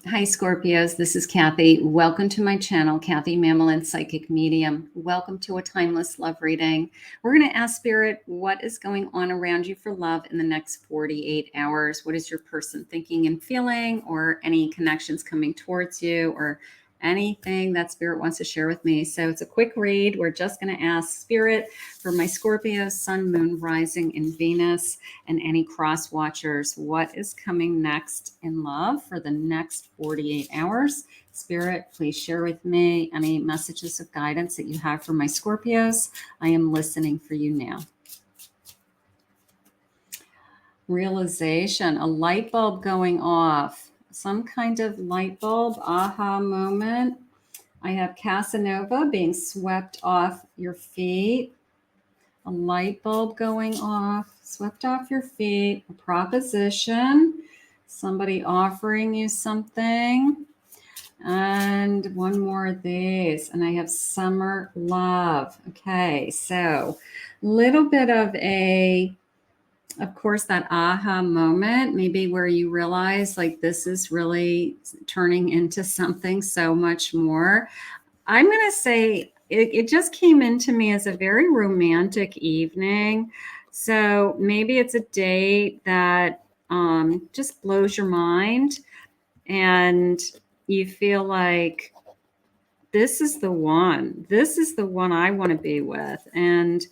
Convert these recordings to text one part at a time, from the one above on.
Hi, Scorpios. This is Kathy. Welcome to my channel, Kathy Mamolen, Psychic Medium. Welcome to a timeless love reading. We're going to ask Spirit what is going on around you for love in the next 48 hours. What is your person thinking and feeling, or any connections coming towards you, or anything that Spirit wants to share with me. So it's a quick read. We're just going to ask Spirit for my Scorpio, Sun, Moon, Rising, and Venus, and any cross watchers. What is coming next in love for the next 48 hours? Spirit, please share with me any messages of guidance that you have for my Scorpios. I am listening for you now. Realization, a light bulb going off. Some kind of light bulb, aha moment. I have Casanova being swept off your feet. A light bulb going off, swept off your feet. A proposition, somebody offering you something. And one more of these. And I have summer love. Okay, so a little bit of course, that aha moment, maybe where you realize like this is really turning into something so much more. I'm going to say it just came into me as a very romantic evening. So maybe it's a date that just blows your mind and you feel like this is the one. This is the one I want to be with. And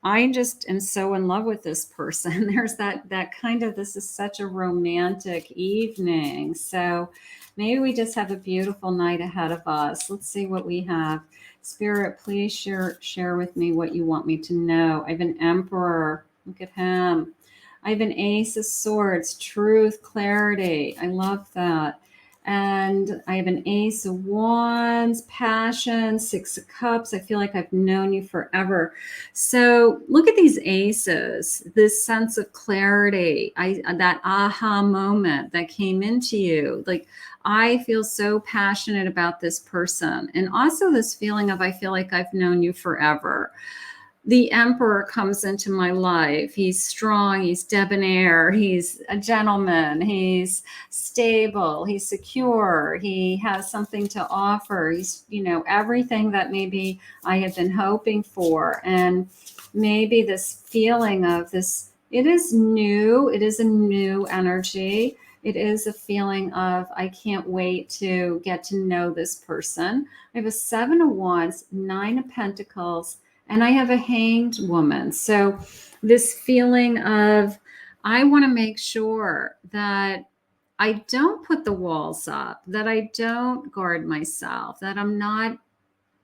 I just am so in love with this person. There's that kind of, this is such a romantic evening. So maybe we just have a beautiful night ahead of us. Let's see what we have. Spirit, please share with me what you want me to know. I have an Emperor. Look at him. I have an Ace of Swords, truth, clarity. I love that. And I have an Ace of Wands, passion, Six of Cups. I feel like I've known you forever. So look at these aces, this sense of clarity, that aha moment that came into you. Like, I feel so passionate about this person. And also this feeling of, I feel like I've known you forever. The Emperor comes into my life. He's strong, he's debonair, he's a gentleman, he's stable, he's secure, he has something to offer. He's, everything that maybe I have been hoping for. And maybe this feeling of this, it is new, it is a new energy. It is a feeling of, I can't wait to get to know this person. I have a Seven of Wands, Nine of Pentacles, and I have a Hanged Woman. So this feeling of, I want to make sure that I don't put the walls up, that I don't guard myself, that I'm not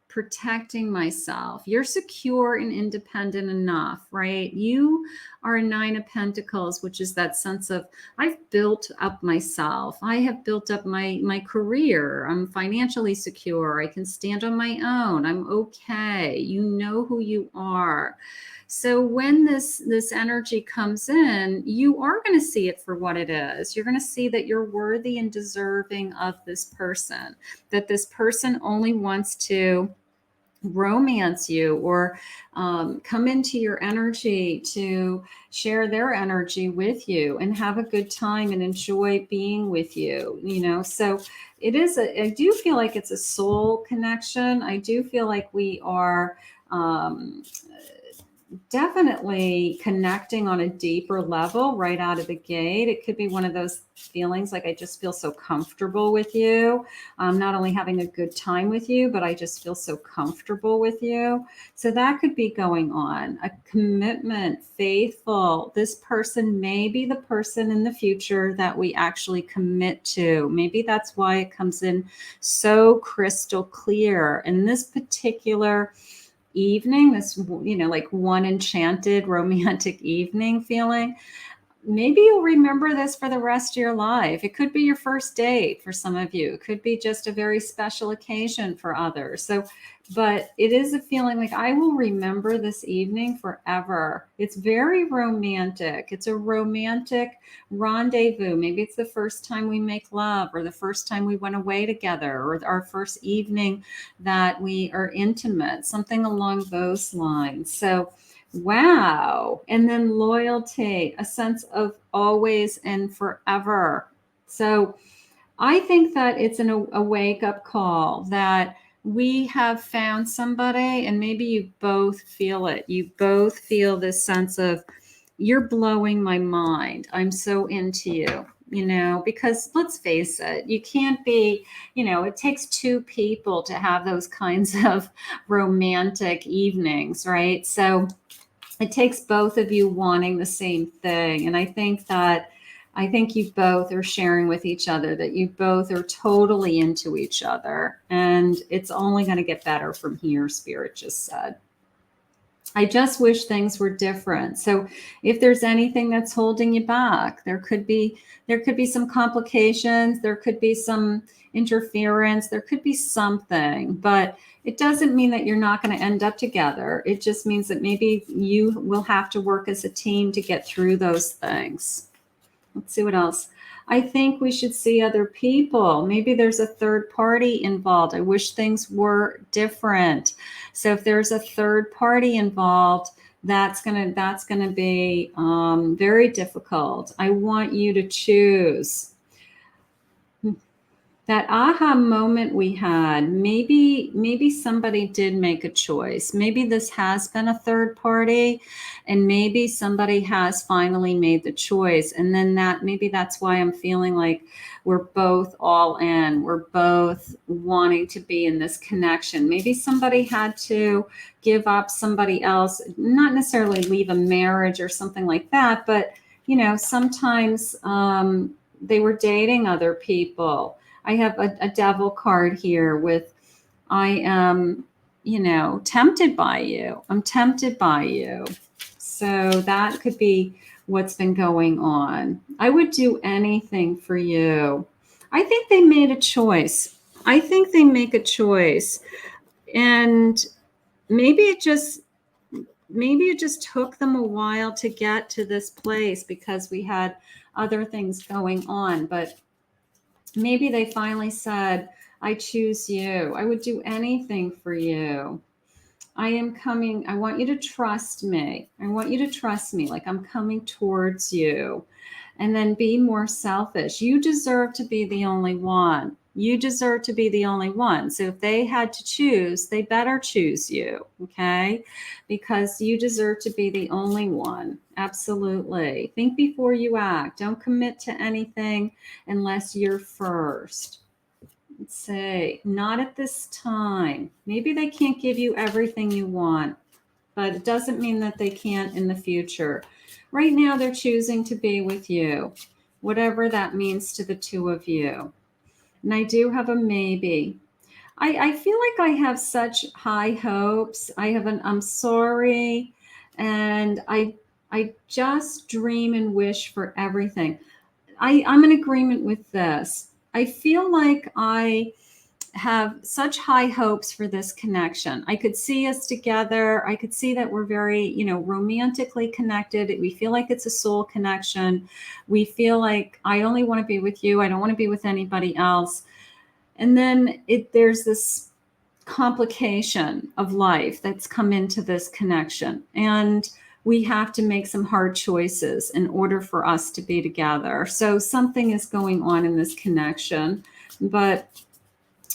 protecting myself. You're secure and independent enough, right? You are a Nine of Pentacles, which is that sense of, I've built up myself. I have built up my career. I'm financially secure. I can stand on my own. I'm okay. You know who you are. So when this energy comes in, you are going to see it for what it is. You're going to see that you're worthy and deserving of this person, that this person only wants to romance you or come into your energy to share their energy with you and have a good time and enjoy being with you, so it is I do feel like it's a soul connection. I do feel like we are definitely connecting on a deeper level right out of the gate. It could be one of those feelings like, I just feel so comfortable with you. I'm not only having a good time with you, but I just feel so comfortable with you. So that could be going on. A commitment, faithful. This person may be the person in the future that we actually commit to. Maybe that's why it comes in so crystal clear. In this particular evening, this, like one enchanted romantic evening feeling, maybe you'll remember this for the rest of your life. It could be your first date for some of you. It could be just a very special occasion for others. So, but it is a feeling like, I will remember this evening forever. It's very romantic. It's a romantic rendezvous. Maybe it's the first time we make love, or the first time we went away together, or our first evening that we are intimate, something along those lines. So wow. And then loyalty, a sense of always and forever. So I think that it's a wake-up call that we have found somebody, and maybe you both feel it. You both feel this sense of, you're blowing my mind. I'm so into you, because let's face it, you can't be, it takes two people to have those kinds of romantic evenings, right? So it takes both of you wanting the same thing. And I think you both are sharing with each other that you both are totally into each other. And it's only going to get better from here, Spirit just said. I just wish things were different. So if there's anything that's holding you back, there could be some complications, there could be some interference, there could be something, but it doesn't mean that you're not going to end up together. It just means that maybe you will have to work as a team to get through those things. Let's see what else. I think we should see other people. Maybe there's a third party involved. I wish things were different. So if there's a third party involved, that's gonna be very difficult. I want you to choose. That aha moment we had, maybe somebody did make a choice. Maybe this has been a third party, and maybe somebody has finally made the choice. And then maybe that's why I'm feeling like we're both all in. We're both wanting to be in this connection. Maybe somebody had to give up somebody else, not necessarily leave a marriage or something like that, but sometimes they were dating other people. I have a devil card here with, I am, tempted by you. I'm tempted by you. So that could be what's been going on. I would do anything for you. I think they made a choice. I think they make a choice. And maybe it just took them a while to get to this place because we had other things going on. But maybe they finally said, I choose you. I would do anything for you. I am coming. I want you to trust me. I want you to trust me like I'm coming towards you. And then be more selfish. You deserve to be the only one. You deserve to be the only one. So if they had to choose, they better choose you, okay? Because you deserve to be the only one. Absolutely. Think before you act. Don't commit to anything unless you're first. Let's say, not at this time. Maybe they can't give you everything you want, but it doesn't mean that they can't in the future. Right now, they're choosing to be with you, whatever that means to the two of you. And I do have a maybe. I feel like I have such high hopes. I have an I'm sorry, and I just dream and wish for everything. I'm in agreement with this. I feel like I have such high hopes for this connection. I could see us together. I could see that we're very, romantically connected. We feel like it's a soul connection. We feel like I only want to be with you. I don't want to be with anybody else. And then there's this complication of life that's come into this connection. And we have to make some hard choices in order for us to be together. So something is going on in this connection. But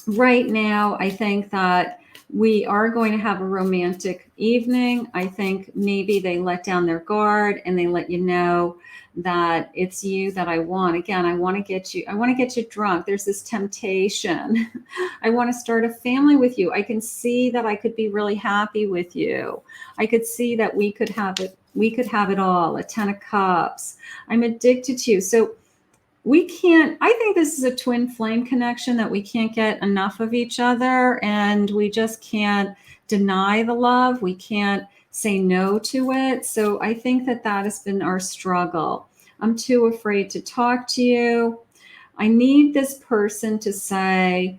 right now, I think that we are going to have a romantic evening. I think maybe they let down their guard and they let you know that it's you that I want. Again, I want to get you drunk. There's this temptation. I want to start a family with you. I can see that I could be really happy with you. I could see that we could have it all, a 10 of cups. I'm addicted to you. So I think this is a twin flame connection that we can't get enough of each other, and we just can't deny the love. We can't say no to it. So I think that has been our struggle. I'm too afraid to talk to you. I need this person to say,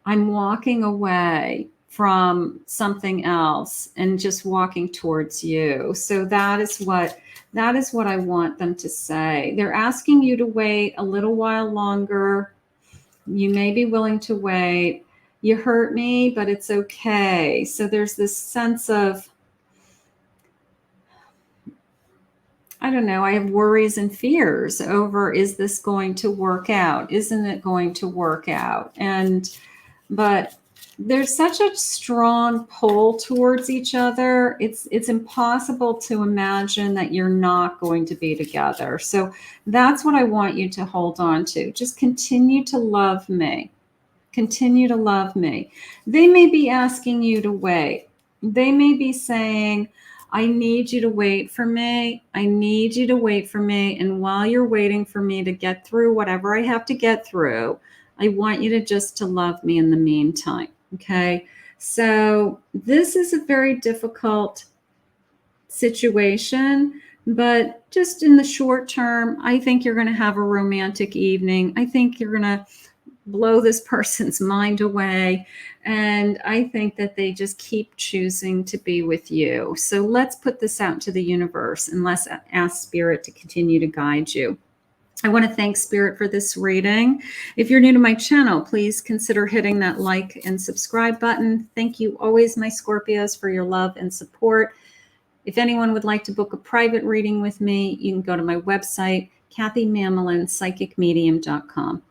I'm walking away from something else and just walking towards you. So that is what I want them to say. They're asking you to wait a little while longer. You may be willing to wait. You hurt me, but it's okay. So there's this sense of, I don't know, I have worries and fears over, is this going to work out? Isn't it going to work out? But there's such a strong pull towards each other. It's impossible to imagine that you're not going to be together. So that's what I want you to hold on to. Just continue to love me. Continue to love me. They may be asking you to wait. They may be saying, I need you to wait for me. I need you to wait for me. And while you're waiting for me to get through whatever I have to get through, I want you to just to love me in the meantime. Okay. So this is a very difficult situation, but just in the short term, I think you're going to have a romantic evening. I think you're going to blow this person's mind away. And I think that they just keep choosing to be with you. So let's put this out to the universe and let's ask Spirit to continue to guide you. I want to thank Spirit for this reading. If you're new to my channel, please consider hitting that like and subscribe button. Thank you always, my Scorpios, for your love and support. If anyone would like to book a private reading with me, you can go to my website, KathyMamolen, psychicmedium.com.